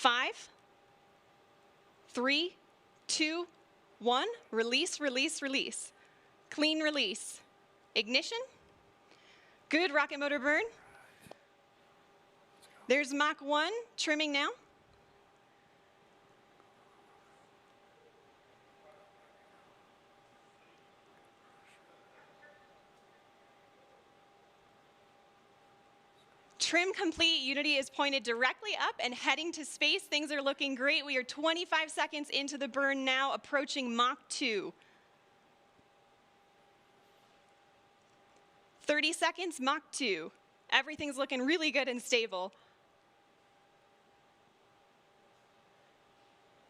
5, 3, 2, 1. Release, release, release. Clean release. Ignition. Good rocket motor burn. There's Mach 1, trimming now. Trim complete. Unity is pointed directly up and heading to space. Things are looking great. We are 25 seconds into the burn now, approaching Mach 2. 30 seconds, Mach 2. Everything's looking really good and stable.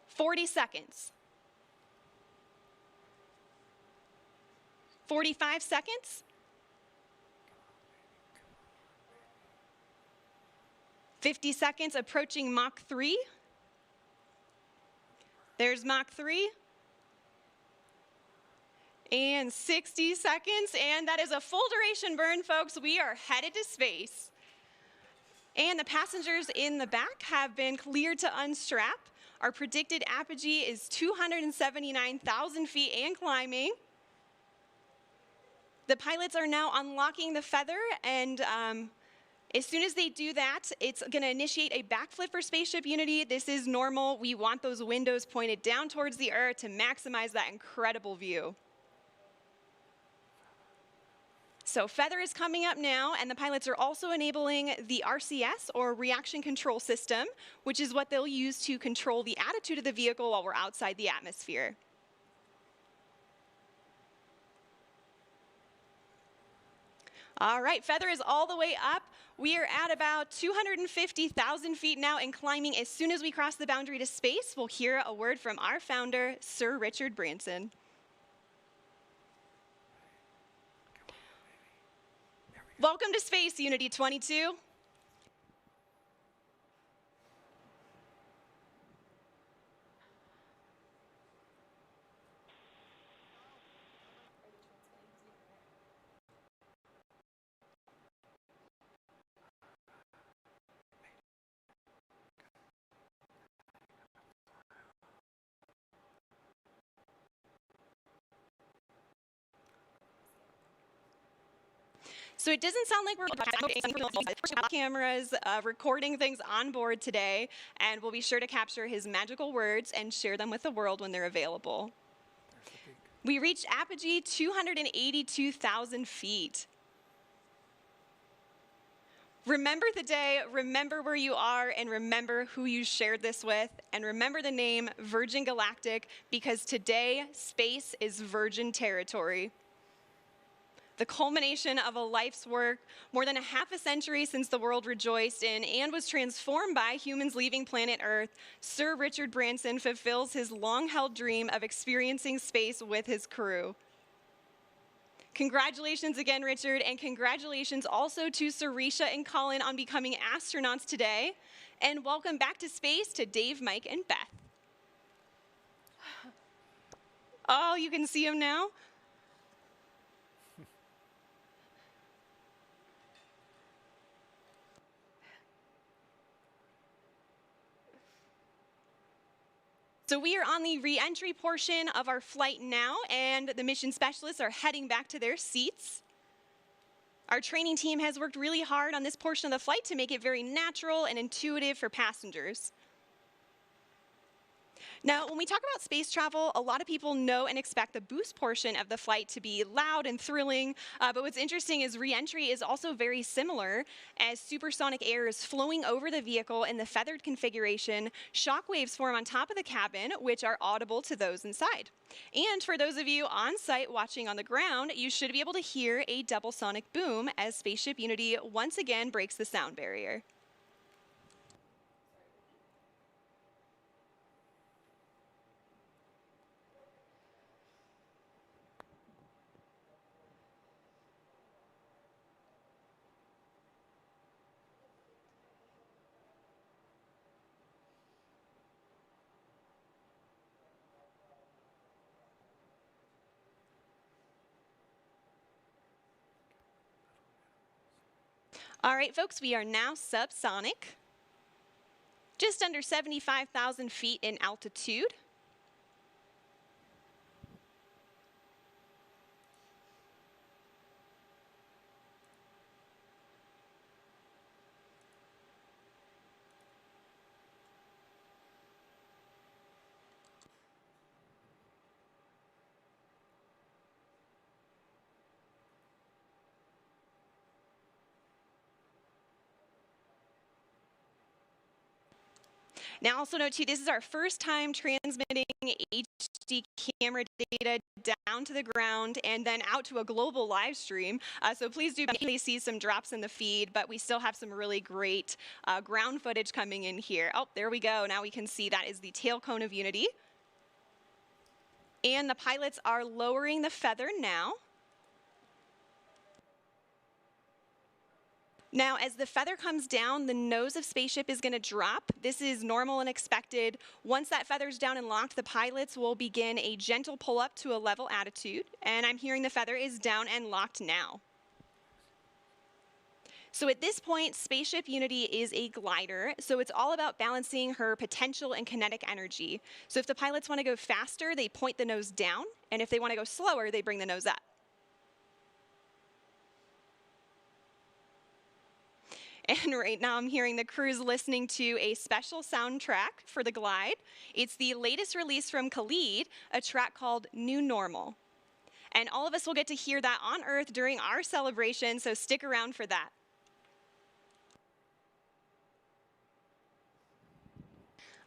40 seconds. 45 seconds. 50 seconds, approaching Mach 3. There's Mach 3. And 60 seconds, and that is a full duration burn, folks. We are headed to space. And the passengers in the back have been cleared to unstrap. Our predicted apogee is 279,000 feet and climbing. The pilots are now unlocking the feather, and as soon as they do that, it's going to initiate a backflip for Spaceship Unity. This is normal. We want those windows pointed down towards the Earth to maximize that incredible view. So feather is coming up now, and the pilots are also enabling the RCS, or reaction control system, which is what they'll use to control the attitude of the vehicle while we're outside the atmosphere. All right, feather is all the way up. We are at about 250,000 feet now and climbing. As soon as we cross the boundary to space, we'll hear a word from our founder, Sir Richard Branson. Welcome to Space Unity 22. So it doesn't sound like we're cameras recording things on board today, and we'll be sure to capture his magical words and share them with the world when they're available. We reached apogee 282,000 feet. Remember the day, remember where you are, and remember who you shared this with, and remember the name Virgin Galactic, because today, space is virgin territory. The culmination of a life's work, more than a half a century since the world rejoiced in and was transformed by humans leaving planet Earth, Sir Richard Branson fulfills his long-held dream of experiencing space with his crew. Congratulations again, Richard, and congratulations also to Sarisha and Colin on becoming astronauts today. And welcome back to space to Dave, Mike, and Beth. Oh, you can see them now? So we are on the re-entry portion of our flight now, and the mission specialists are heading back to their seats. Our training team has worked really hard on this portion of the flight to make it very natural and intuitive for passengers. Now, when we talk about space travel, a lot of people know and expect the boost portion of the flight to be loud and thrilling, but what's interesting is re-entry is also very similar, as supersonic air is flowing over the vehicle in the feathered configuration. Shock waves form on top of the cabin, which are audible to those inside. And for those of you on site watching on the ground, you should be able to hear a double sonic boom as Spaceship Unity once again breaks the sound barrier. All right, folks, we are now subsonic. just under 75,000 feet in altitude. Now also note too, this is our first time transmitting HD camera data down to the ground and then out to a global live stream. So please do see some drops in the feed, but we still have some really great ground footage coming in here. Oh, there we go. Now we can see that is the tail cone of Unity. And the pilots are lowering the feather now. Now, as the feather comes down, the nose of spaceship is going to drop. This is normal and expected. Once that feather's down and locked, the pilots will begin a gentle pull up to a level attitude. And I'm hearing the feather is down and locked now. So at this point, Spaceship Unity is a glider, so it's all about balancing her potential and kinetic energy. So if the pilots want to go faster, they point the nose down, and if they want to go slower, they bring the nose up. And right now I'm hearing the crew's listening to a special soundtrack for the glide. It's the latest release from Khalid, a track called New Normal. And all of us will get to hear that on Earth during our celebration, so stick around for that.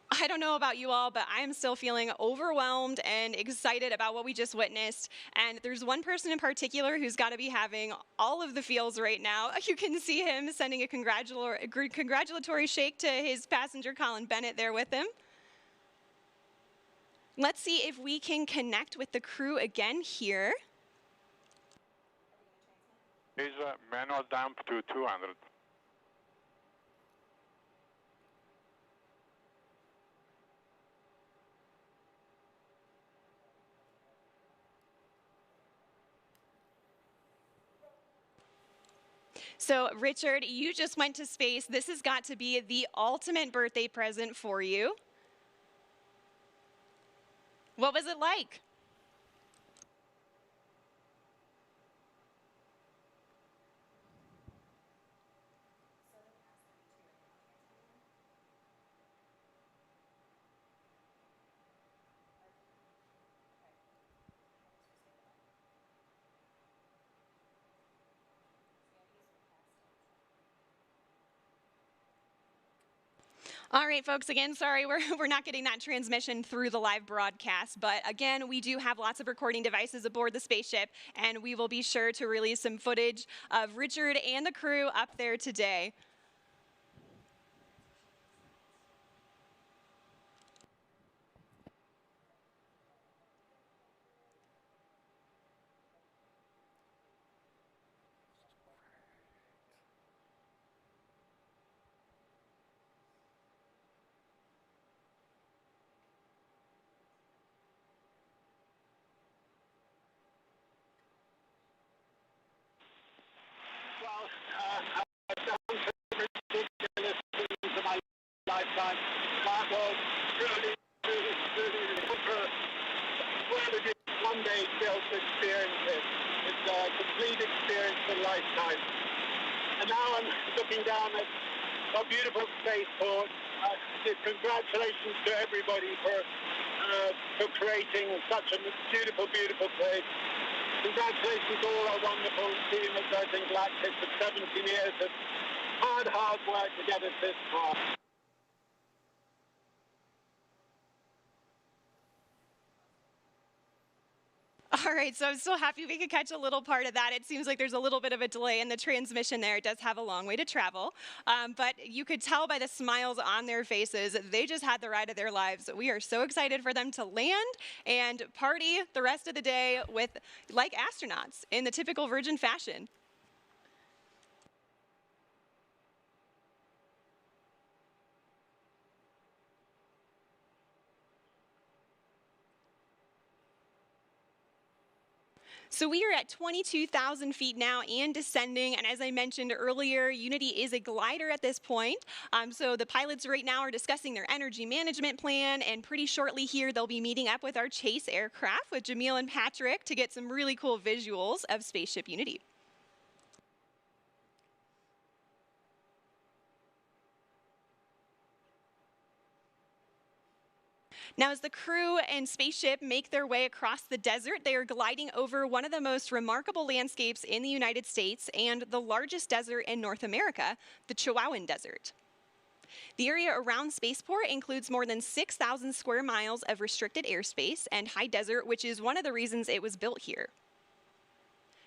I don't know about you all, but I am still feeling overwhelmed and excited about what we just witnessed. And there's one person in particular who's got to be having all of the feels right now. You can see him sending a congratulatory shake to his passenger, Colin Bennett, there with him. Let's see if we can connect with the crew again here. Is manual dump to 200. So, Richard, you just went to space. This has got to be the ultimate birthday present for you. What was it like? All right, folks, again, sorry, we're not getting that transmission through the live broadcast, but again, we do have lots of recording devices aboard the spaceship, and we will be sure to release some footage of Richard and the crew up there today. I've done some ridiculous things in my lifetime. That was really one day to be able to experience it. It's a complete experience of a lifetime. And now I'm looking down at a beautiful spaceport. Congratulations to everybody for creating such a beautiful, beautiful place. Congratulations to all our wonderful team at Virgin Galactic for 17 years of hard work to get us this far. All right, so I'm so happy we could catch a little part of that. It seems like there's a little bit of a delay in the transmission there. It does have a long way to travel. But you could tell by the smiles on their faces, they just had the ride of their lives. We are so excited for them to land and party the rest of the day with, like astronauts, in the typical Virgin fashion. So we are at 22,000 feet now and descending. And as I mentioned earlier, Unity is a glider at this point. So the pilots right now are discussing their energy management plan. And pretty shortly here, they'll be meeting up with our chase aircraft with Jamil and Patrick to get some really cool visuals of Spaceship Unity. Now, as the crew and spaceship make their way across the desert, they are gliding over one of the most remarkable landscapes in the United States and the largest desert in North America, the Chihuahuan Desert. The area around Spaceport includes more than 6,000 square miles of restricted airspace and high desert, which is one of the reasons it was built here.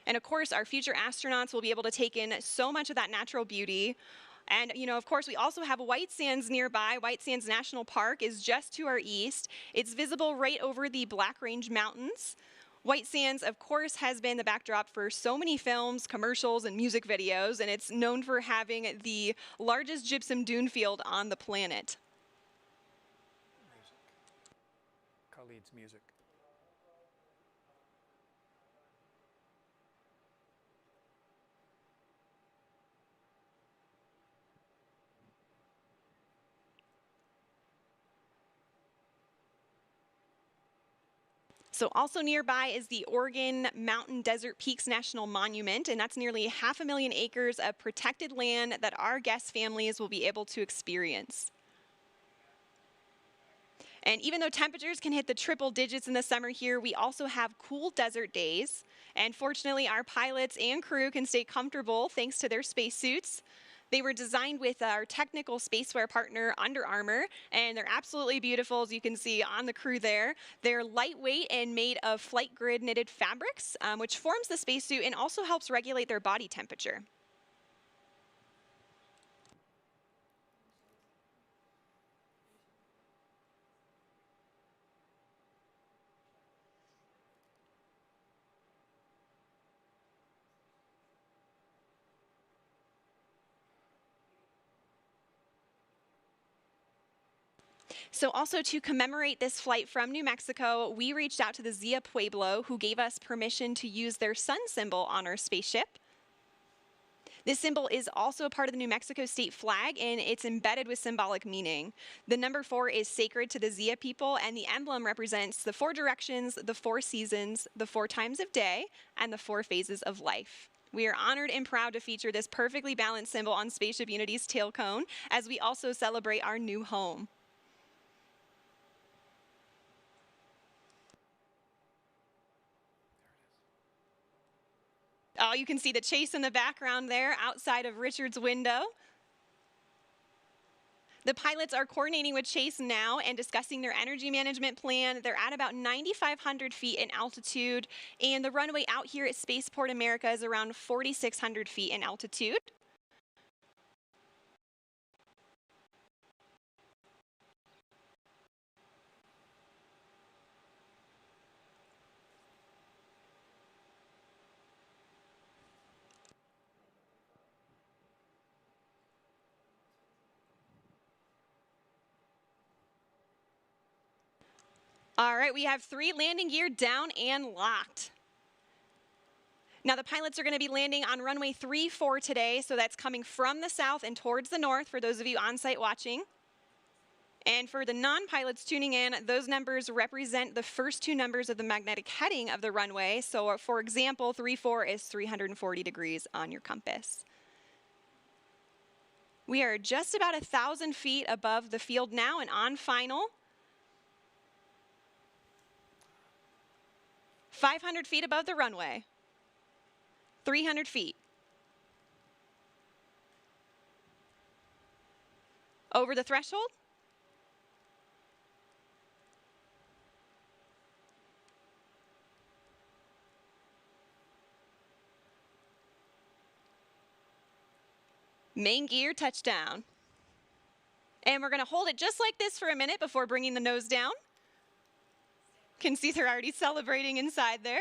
And of course, our future astronauts will be able to take in so much of that natural beauty. And, of course, we also have White Sands nearby. White Sands National Park is just to our east. It's visible right over the Black Range Mountains. White Sands, of course, has been the backdrop for so many films, commercials, and music videos, and it's known for having the largest gypsum dune field on the planet. Khalid's music. So also nearby is the Oregon Mountain Desert Peaks National Monument, and that's nearly 500,000 acres of protected land that our guest families will be able to experience. And even though temperatures can hit the triple digits in the summer here, we also have cool desert days. And fortunately, our pilots and crew can stay comfortable thanks to their spacesuits. They were designed with our technical spacewear partner, Under Armour, and they're absolutely beautiful, as you can see on the crew there. They're lightweight and made of flight grid knitted fabrics, which forms the spacesuit and also helps regulate their body temperature. So also to commemorate this flight from New Mexico, we reached out to the Zia Pueblo, who gave us permission to use their sun symbol on our spaceship. This symbol is also a part of the New Mexico state flag, and it's embedded with symbolic meaning. The number 4 is sacred to the Zia people, and the emblem represents the 4 directions, the 4 seasons, the 4 times of day, and the 4 phases of life. We are honored and proud to feature this perfectly balanced symbol on Spaceship Unity's tail cone, as we also celebrate our new home. Oh, you can see the chase in the background there outside of Richard's window. The pilots are coordinating with Chase now and discussing their energy management plan. They're at about 9,500 feet in altitude, and the runway out here at Spaceport America is around 4,600 feet in altitude. All right, we have 3 landing gear down and locked. Now the pilots are going to be landing on runway 34 today, so that's coming from the south and towards the north for those of you on site watching. And for the non-pilots tuning in, those numbers represent the first 2 numbers of the magnetic heading of the runway. So for example, 34 is 340 degrees on your compass. We are just about 1,000 feet above the field now and on final. 500 feet above the runway. 300 feet. Over the threshold. Main gear touchdown. And we're going to hold it just like this for a minute before bringing the nose down. Can see they're already celebrating inside there.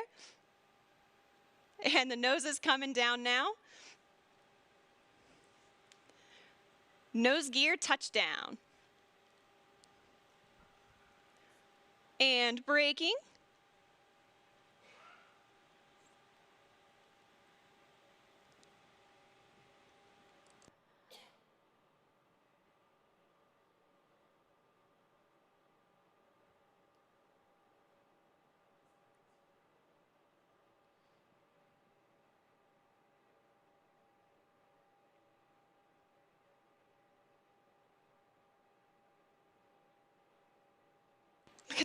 And the nose is coming down now. Nose gear touchdown. And braking.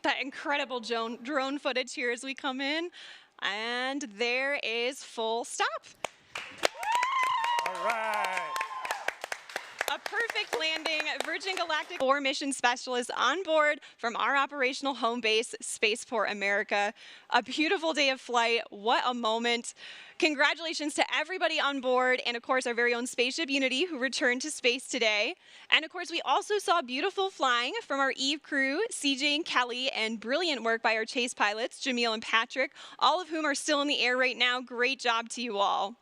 that incredible drone footage here as we come in. And there is full stop. All right. A perfect landing. Virgin Galactic 4 mission specialists on board from our operational home base, Spaceport America. A beautiful day of flight. What a moment. Congratulations to everybody on board, and of course our very own spaceship Unity, who returned to space today. And of course we also saw beautiful flying from our Eve crew, CJ and Kelly, and brilliant work by our chase pilots, Jamil and Patrick, all of whom are still in the air right now. Great job to you all.